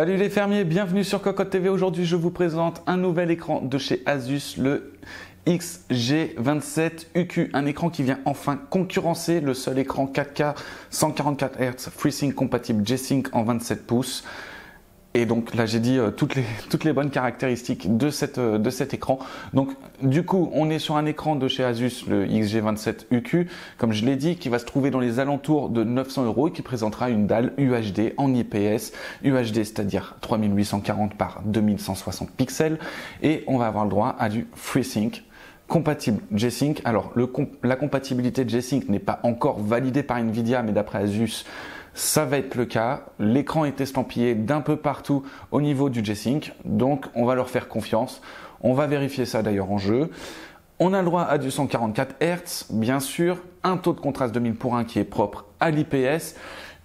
Salut les fermiers, bienvenue sur Cocotte TV. Aujourd'hui, je vous présente un nouvel écran de chez Asus, le XG27UQ. Un écran qui vient enfin concurrencer le seul écran 4K 144 Hz FreeSync compatible G-Sync en 27 pouces. Et donc là, j'ai dit toutes les bonnes caractéristiques de cet écran. Donc du coup, on est sur un écran de chez Asus, le XG27UQ, comme je l'ai dit, qui va se trouver dans les alentours de 900 € et qui présentera une dalle UHD en IPS. UHD, c'est-à-dire 3840 par 2160 pixels. Et on va avoir le droit à du FreeSync compatible G-Sync. Alors la compatibilité de G-Sync n'est pas encore validée par Nvidia, mais d'après Asus, ça va être le cas. L'écran est estampillé d'un peu partout au niveau du G-Sync, donc on va leur faire confiance. On va vérifier ça d'ailleurs en jeu. On a le droit à du 144 Hz, bien sûr, un taux de contraste 2000:1 qui est propre à l'IPS,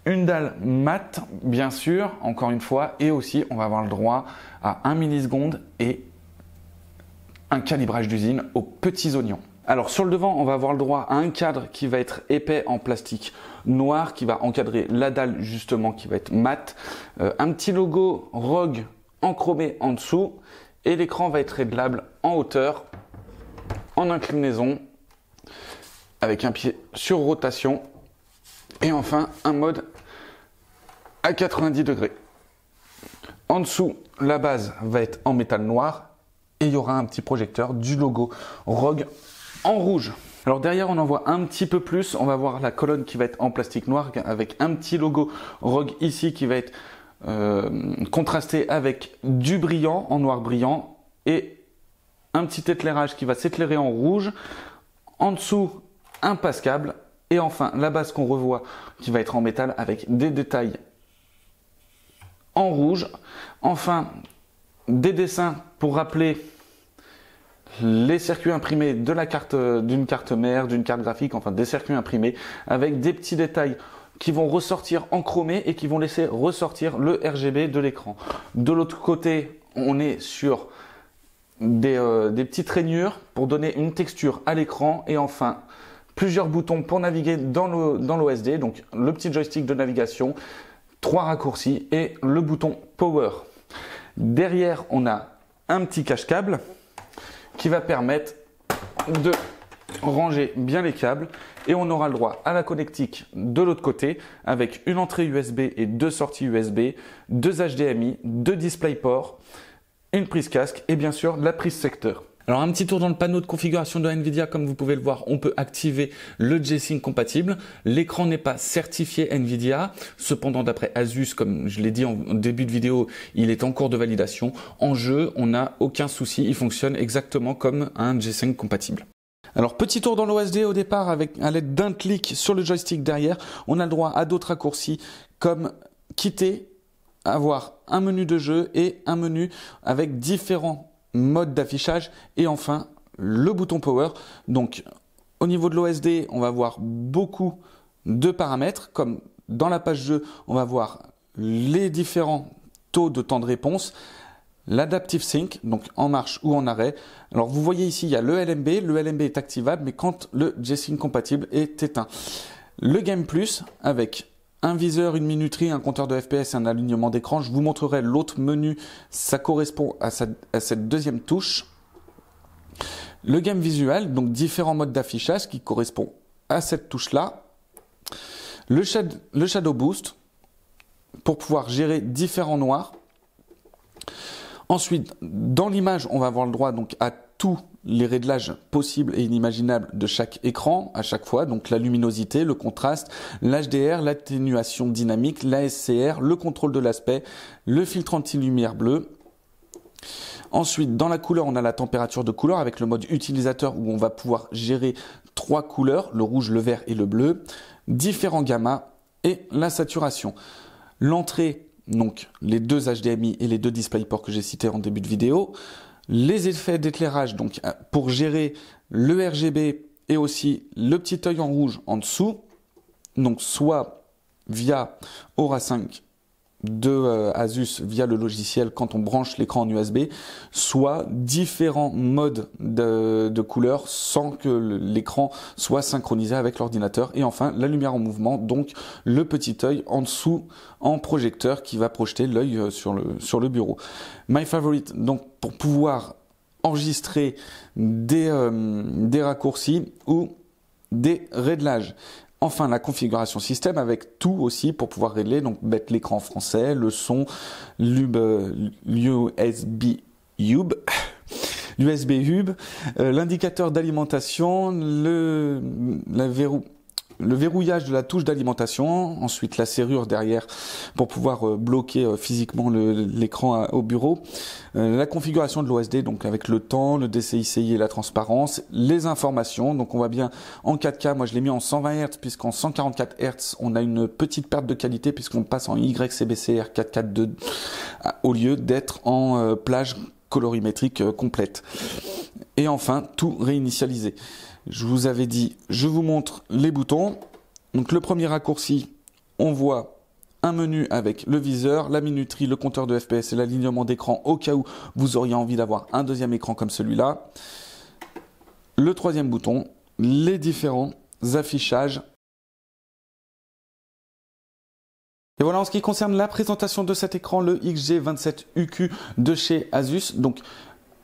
une dalle mat, bien sûr, encore une fois, et aussi on va avoir le droit à 1 milliseconde et un calibrage d'usine aux petits oignons. Alors sur le devant, on va avoir le droit à un cadre qui va être épais en plastique noir, qui va encadrer la dalle justement, qui va être mat. Un petit logo ROG en chromé en dessous. Et l'écran va être réglable en hauteur, en inclinaison, avec un pied sur rotation. Et enfin, un mode à 90 degrés. En dessous, la base va être en métal noir. Et il y aura un petit projecteur du logo ROG en rouge. Alors derrière, on en voit un petit peu plus. On va voir la colonne qui va être en plastique noir avec un petit logo ROG ici qui va être contrasté avec du brillant en noir brillant et un petit éclairage qui va s'éclairer en rouge. En dessous, un passe-câble et enfin la base qu'on revoit qui va être en métal avec des détails en rouge. Enfin, des dessins pour rappeler les circuits imprimés de la carte, d'une carte mère, d'une carte graphique, enfin des circuits imprimés avec des petits détails qui vont ressortir en chromé et qui vont laisser ressortir le RGB de l'écran. De l'autre côté, on est sur des petites rainures pour donner une texture à l'écran et enfin plusieurs boutons pour naviguer dans l'OSD, donc le petit joystick de navigation, 3 raccourcis et le bouton Power. Derrière, on a un petit cache-câble qui va permettre de ranger bien les câbles et on aura le droit à la connectique de l'autre côté avec une entrée USB et 2 sorties USB, 2 HDMI, 2 DisplayPort, une prise casque et bien sûr la prise secteur. Alors un petit tour dans le panneau de configuration de Nvidia, comme vous pouvez le voir, on peut activer le G-Sync compatible. L'écran n'est pas certifié Nvidia, cependant d'après Asus, comme je l'ai dit en début de vidéo, il est en cours de validation. En jeu, on n'a aucun souci, il fonctionne exactement comme un G-Sync compatible. Alors petit tour dans l'OSD au départ avec à l'aide d'un clic sur le joystick derrière, on a le droit à d'autres raccourcis comme quitter, avoir un menu de jeu et un menu avec différents mode d'affichage et enfin le bouton Power. Donc au niveau de l'OSD, on va voir beaucoup de paramètres comme dans la page jeu, on va voir les différents taux de temps de réponse, l'Adaptive Sync, donc en marche ou en arrêt. Alors vous voyez ici, il y a le LMB est activable mais quand le G-Sync compatible est éteint. Le Game Plus avec un viseur, une minuterie, un compteur de FPS et un alignement d'écran. Je vous montrerai l'autre menu, ça correspond à cette deuxième touche. Le Game Visual, donc différents modes d'affichage qui correspond à cette touche-là. Le Shadow Boost pour pouvoir gérer différents noirs. Ensuite, dans l'image, on va avoir le droit donc à tous les réglages possibles et inimaginables de chaque écran à chaque fois, donc la luminosité, le contraste, l'HDR, l'atténuation dynamique, l'ASCR, le contrôle de l'aspect, le filtre anti-lumière bleue. Ensuite, dans la couleur, on a la température de couleur avec le mode utilisateur où on va pouvoir gérer 3 couleurs, le rouge, le vert et le bleu, différents gammas et la saturation. L'entrée, donc les 2 HDMI et les 2 DisplayPort que j'ai cités en début de vidéo. Les effets d'éclairage, donc pour gérer le RGB et aussi le petit œil en rouge en dessous, donc soit via Aura 5 de Asus via le logiciel quand on branche l'écran en USB, soit différents modes de couleurs sans que l'écran soit synchronisé avec l'ordinateur. Et enfin, la lumière en mouvement, donc le petit œil en dessous en projecteur qui va projeter l'œil sur le bureau. My Favorite, donc pour pouvoir enregistrer des raccourcis ou des réglages. Enfin, la configuration système avec tout aussi pour pouvoir régler, donc mettre l'écran français, le son, l'USB hub, l'indicateur d'alimentation, le verrouillage de la touche d'alimentation, ensuite la serrure derrière pour pouvoir bloquer physiquement l'écran au bureau, la configuration de l'OSD, donc avec le temps, le DCI-CI et la transparence, les informations, donc on voit bien en 4K, moi je l'ai mis en 120 Hz puisqu'en 144 Hz on a une petite perte de qualité puisqu'on passe en YCBCR 442 au lieu d'être en plage colorimétrique complète. Et enfin, tout réinitialisé. Je vous avais dit, je vous montre les boutons. Donc le premier raccourci, on voit un menu avec le viseur, la minuterie, le compteur de FPS et l'alignement d'écran au cas où vous auriez envie d'avoir un deuxième écran comme celui-là. Le troisième bouton, les différents affichages. Et voilà en ce qui concerne la présentation de cet écran, le XG27UQ de chez Asus. Donc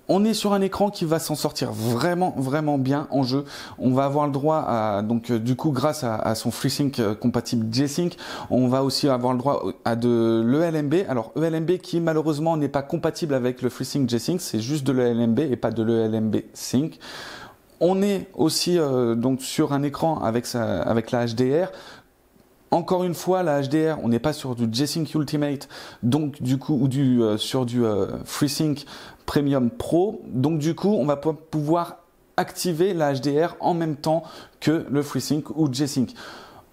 on est sur un écran qui va s'en sortir vraiment bien en jeu. On va avoir le droit à, donc du coup grâce à son FreeSync compatible G-Sync, on va aussi avoir le droit à de l'ELMB. Alors ELMB qui malheureusement n'est pas compatible avec le FreeSync G-Sync, c'est juste de l'ELMB et pas de l'ELMB Sync. On est aussi donc sur un écran avec la HDR. Encore une fois, la HDR, on n'est pas sur du G-Sync Ultimate, donc du coup, ou sur du FreeSync Premium Pro. Donc du coup, on va pouvoir activer la HDR en même temps que le FreeSync ou G-Sync.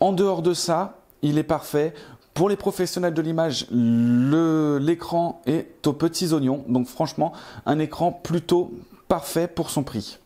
En dehors de ça, il est parfait. Pour les professionnels de l'image, l'écran est aux petits oignons. Donc franchement, un écran plutôt parfait pour son prix.